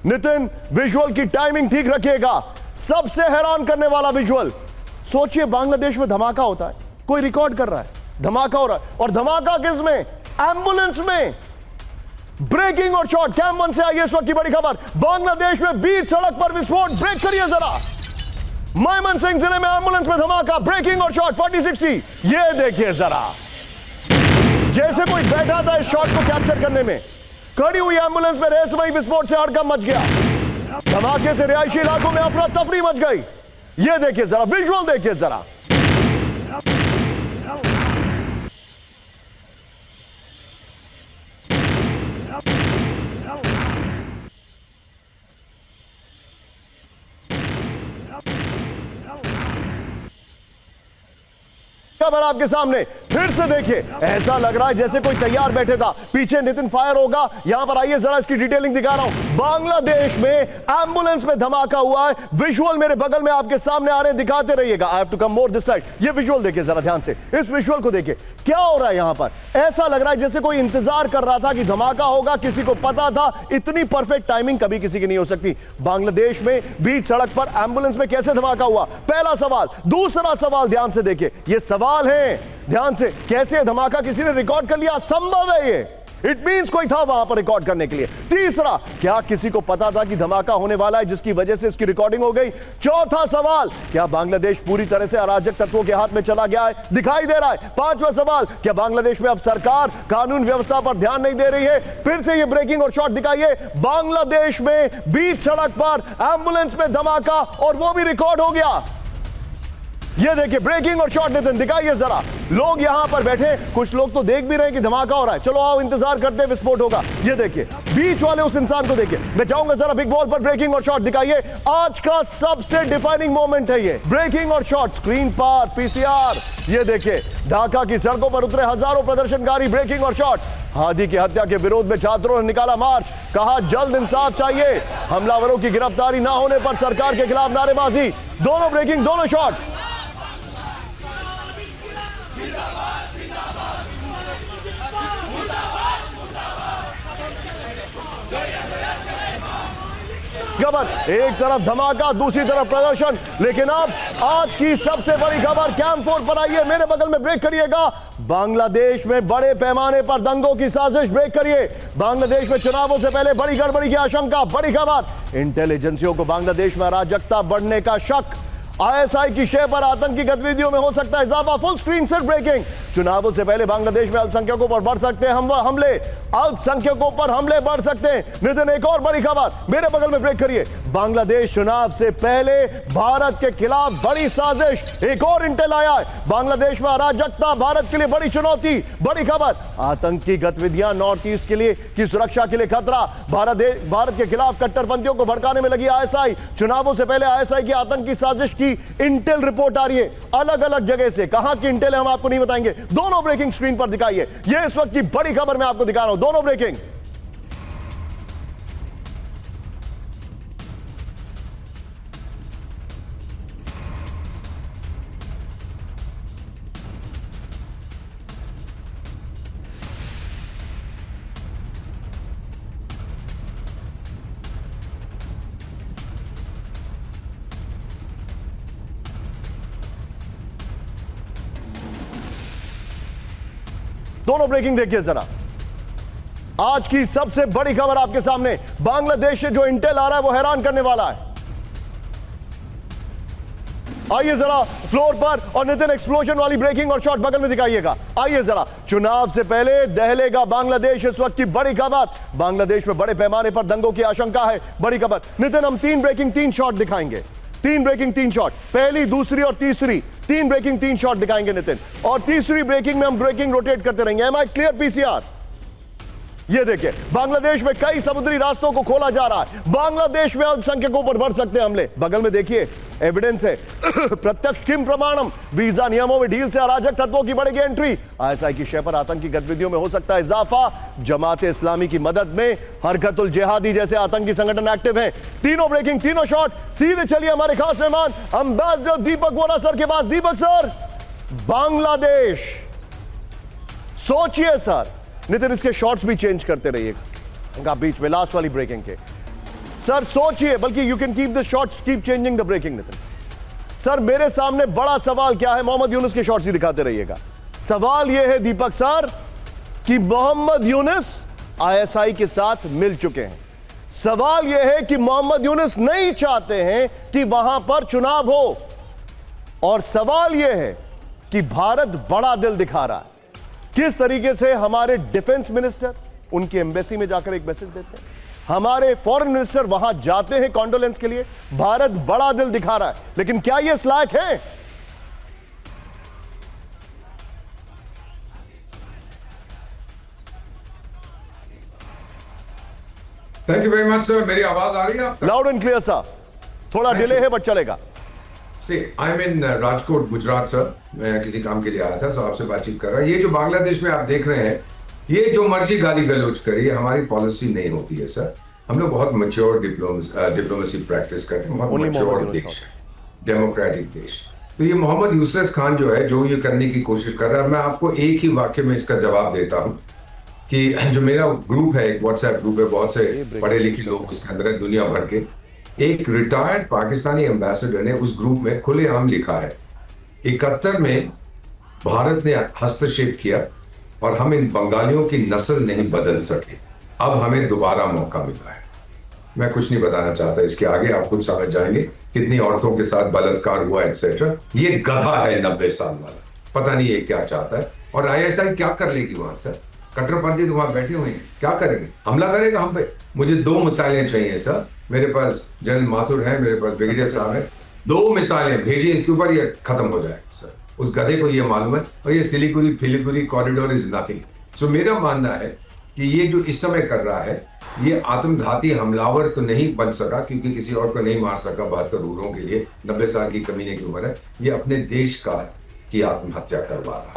Nitin, visual की timing ठीक रखिएगा। सबसे हैरान करने वाला विजुअल, सोचिए बांग्लादेश में धमाका होता है, कोई रिकॉर्ड कर रहा है, धमाका हो रहा है, और धमाका किस में? एम्बुलेंस में। ब्रेकिंग और शॉट कैम 1 से आई इस वक्त की बड़ी खबर। बांग्लादेश में बीच सड़क पर विस्फोट। ब्रेक करिए जरा। मयमन सिंह जिले में एम्बुलेंस में धमाका। ब्रेकिंग और शॉट 40-60। ये देखिए जरा, जैसे कोई बैठा था इस शॉट को कैप्चर करने में। खड़ी हुई एम्बुलेंस में रहस्यमयी विस्फोट से हड़कंप मच गया। धमाके से रिहायशी इलाकों में अफरा तफरी मच गई। ये देखिए जरा, विजुअल देखिए जरा। खबर आपके सामने फिर से देखिए, ऐसा लग रहा है जैसे कोई तैयार बैठे था, पीछे नितिन फायर होगा। यहां पर आइए जरा इसकी डिटेलिंग दिखा रहा हूं। बांग्लादेश में एम्बुलेंस में धमाका हुआ है। विजुअल मेरे बगल में आपके सामने आ रहे हैं, दिखाते रहिएगा। I have to come more this side. ये विजुअल देखिए जरा ध्यान से, इस विजुअल को देखिए। क्या हो रहा है यहां पर? ऐसा लग रहा है जैसे कोई इंतजार कर रहा था कि धमाका होगा, किसी को पता था। इतनी परफेक्ट टाइमिंग कभी किसी की नहीं हो सकती। बांग्लादेश में बीच सड़क पर एम्बुलेंस में कैसे धमाका हुआ? पहला सवाल। दूसरा सवाल ध्यान से देखिए, ये सवाल है ध्यान से, कैसे धमाका किसी ने रिकॉर्ड कर लिया? संभव है ये, इट मींस कोई था वहां पर रिकॉर्ड करने के लिए। तीसरा, क्या किसी को पता था कि धमाका होने वाला है जिसकी वजह से इसकी रिकॉर्डिंग हो गई? चौथा सवाल, क्या बांग्लादेश पूरी तरह से अराजक तत्वों के हाथ में चला गया है? दिखाई दे रहा है। पांचवा सवाल, क्या बांग्लादेश में अब सरकार कानून व्यवस्था पर ध्यान नहीं दे रही है? फिर से ये ब्रेकिंग और शॉट दिखाइए। बांग्लादेश में बीच सड़क पर एम्बुलेंस में धमाका, और वो भी रिकॉर्ड हो गया। ये देखिए ब्रेकिंग और शॉट नितिन दिखाइए जरा। लोग यहां पर बैठे, कुछ लोग तो देख भी रहे हैं कि धमाका हो रहा है। चलो आओ इंतजार करते हैं, विस्फोट होगा। ये देखिए बीच वाले उस इंसान को देखिए। मैं चाहूंगा जरा बिग बॉल पर ब्रेकिंग और शॉट दिखाइए। आज का सबसे डिफाइनिंग मोमेंट है ये ब्रेकिंग और शॉट। स्क्रीन पर पीसीआर। ये देखिए ढाका की सड़कों पर उतरे हजारों प्रदर्शनकारी। ब्रेकिंग और शॉट। हादी की हत्या के विरोध में छात्रों ने निकाला मार्च। कहा जल्द इंसाफ चाहिए, हमलावरों की गिरफ्तारी ना होने पर सरकार के खिलाफ नारेबाजी। दोनों ब्रेकिंग, दोनों शॉट। खबर, एक तरफ धमाका, दूसरी तरफ प्रदर्शन। लेकिन अब आज की सबसे बड़ी खबर कैंप 4 पर आई है। मेरे बगल में ब्रेक करिएगा। बांग्लादेश में बड़े पैमाने पर दंगों की साजिश। ब्रेक करिए। बांग्लादेश में चुनावों से पहले बड़ी गड़बड़ी की आशंका। बड़ी खबर, इंटेलिजेंसियों को बांग्लादेश में अराजकता बढ़ने का शक। आईएसआई की शय पर आतंकी गतिविधियों में हो सकता है इजाफा। फुल स्क्रीन सिर्फ ब्रेकिंग। चुनावों से पहले बांग्लादेश में अल्पसंख्यकों पर बढ़ सकते हैं हमले। अल्पसंख्यकों पर हमले बढ़ सकते हैं। नितिन, एक और बड़ी खबर मेरे बगल में ब्रेक करिए। बांग्लादेश चुनाव से पहले भारत के खिलाफ बड़ी साजिश। एक और इंटेल आया है। बांग्लादेश में अराजकता भारत के लिए बड़ी चुनौती। बड़ी खबर, आतंकी गतिविधियां नॉर्थ ईस्ट के लिए की सुरक्षा के लिए खतरा। भारत के खिलाफ कट्टरपंथियों को भड़काने में लगी आईएसआई। चुनावों से पहले आईएसआई की आतंकी साजिश की इंटेल रिपोर्ट आ रही है अलग अलग जगह से। कहां की इंटेल है हम आपको नहीं बताएंगे। दोनों ब्रेकिंग स्क्रीन पर दिखाइए। यह इस वक्त की बड़ी खबर मैं आपको दिखा रहा हूं। दोनों ब्रेकिंग। दोनों ब्रेकिंग देखिए जरा। आज की सबसे बड़ी खबर आपके सामने। बांग्लादेश से जो इंटेल आ रहा है वो हैरान करने वाला है। आइए जरा फ्लोर पर, और नितिन एक्सप्लोजन वाली ब्रेकिंग और शॉट बगल में दिखाइएगा। आइए जरा, चुनाव से पहले दहलेगा बांग्लादेश, इस वक्त की बड़ी खबर। बांग्लादेश में बड़े पैमाने पर दंगों की आशंका है। बड़ी खबर नितिन, हम 3 ब्रेकिंग 3 शॉट दिखाएंगे। 3 ब्रेकिंग 3 शॉट, पहली, दूसरी और तीसरी। 3 ब्रेकिंग 3 शॉट दिखाएंगे नितिन, और तीसरी ब्रेकिंग में हम ब्रेकिंग रोटेट करते रहेंगे। Am I clear PCR? ये देखिए बांग्लादेश में कई समुद्री रास्तों को खोला जा रहा है। बांग्लादेश में अल्पसंख्यकों पर बढ़ सकते हैं हमले। बगल में देखिए एविडेंस है प्रत्यक्ष किम प्रमाणम। वीजा नियमों में ढील से अराजक तत्वों की बढ़ेगी एंट्री। आईएसआई की शय पर आतंकी गतिविधियों में हो सकता है इजाफा। जमाते इस्लामी की मदद में हरकतुल जिहादी जैसे आतंकी संगठन एक्टिव हैं। तीनों ब्रेकिंग, तीनों शॉट। सीधे चलिए हमारे खास मेहमान एम्बेसडर दीपक वोरा सर के पास। दीपक सर, बांग्लादेश, सोचिए सर। नितिन, इसके शॉट्स भी चेंज करते रहिएगा बीच में, लास्ट वाली ब्रेकिंग के। सर सोचिए, बल्कि you can keep the shots, keep changing the breaking Nitin. Sir मेरे सामने बड़ा सवाल क्या है, मोहम्मद यूनुस के शॉट्स ही दिखाते रहिएगा। सवाल यह है दीपक सर कि मोहम्मद यूनुस आईएसआई के साथ मिल चुके हैं। सवाल यह है कि मोहम्मद यूनुस नहीं चाहते हैं कि वहां पर चुनाव हो, और सवाल यह है कि भारत बड़ा दिल दिखा रहा है। किस तरीके से हमारे डिफेंस मिनिस्टर उनकी एम्बेसी में जाकर एक मैसेज देते हैं, हमारे फॉरेन मिनिस्टर वहां जाते हैं कॉन्डोलेंस के लिए। भारत बड़ा दिल दिखा रहा है, लेकिन क्या यह इस लायक है? Thank you very much sir. मेरी आवाज आ रही है आपको? लाउड एंड क्लियर सर, थोड़ा डिले है बट चलेगा। I am in Rajkot Gujarat sir. मैं किसी काम के लिए आया था, सो आपसे बातचीत कर रहा है। ये जो बांग्लादेश में आप देख रहे हैं, ये जो मर्जी गाली गलौज करिए, हमारी पॉलिसी नहीं होती है सर। हम लोग बहुत मैच्योर डिप्लोमेसी प्रैक्टिस करते हैं, बहुत मैच्योर देश, डेमोक्रेटिक देश। तो ये मोहम्मद यूसुफ खान जो है, जो ये करने की कोशिश कर रहा है, मैं आपको एक ही वाक्य में इसका जवाब देता हूँ कि जो मेरा ग्रुप है, एक व्हाट्सएप ग्रुप है, बहुत से पढ़े लिखे लोग उसके अंदर है, दुनिया भर के। एक रिटायर्ड पाकिस्तानी एम्बेसडर ने उस ग्रुप में खुलेआम लिखा है, 71 में भारत ने हस्तक्षेप किया और हम इन बंगालियों की नस्ल नहीं बदल सके, अब हमें दोबारा मौका मिला है। मैं कुछ नहीं बताना चाहता इसके आगे, आप कुछ समझ जाएंगे कितनी औरतों के साथ बलात्कार हुआ एक्सेट्रा। ये गधा है 90 साल वाला, पता नहीं ये क्या चाहता है। और आईएसआई क्या कर लेगी वहां सर? कट्टरपंथी तो वहां बैठे हुए हैं, क्या करेंगे? हमला करेगा हम पे? मुझे 2 मिसाइलें चाहिए सर। मेरे पास जनरल माथुर है, मेरे पास ब्रिगेडियर साहब है, 2 मिसाइलें भेजिए इसके ऊपर, ये खत्म हो जाए सर। उस गधे को ये मालूम है, और ये सिलीगुड़ी फिलीगुड़ी कॉरिडोर इज नथिंग। सो मेरा मानना है कि ये जो इस समय कर रहा है, ये आत्मघाती हमलावर तो नहीं बन सका, क्योंकि किसी और को नहीं मार सका 72 हूरों के लिए। 90 साल की कमीने की उम्र है, ये अपने देश का की आत्महत्या करवा रहा है।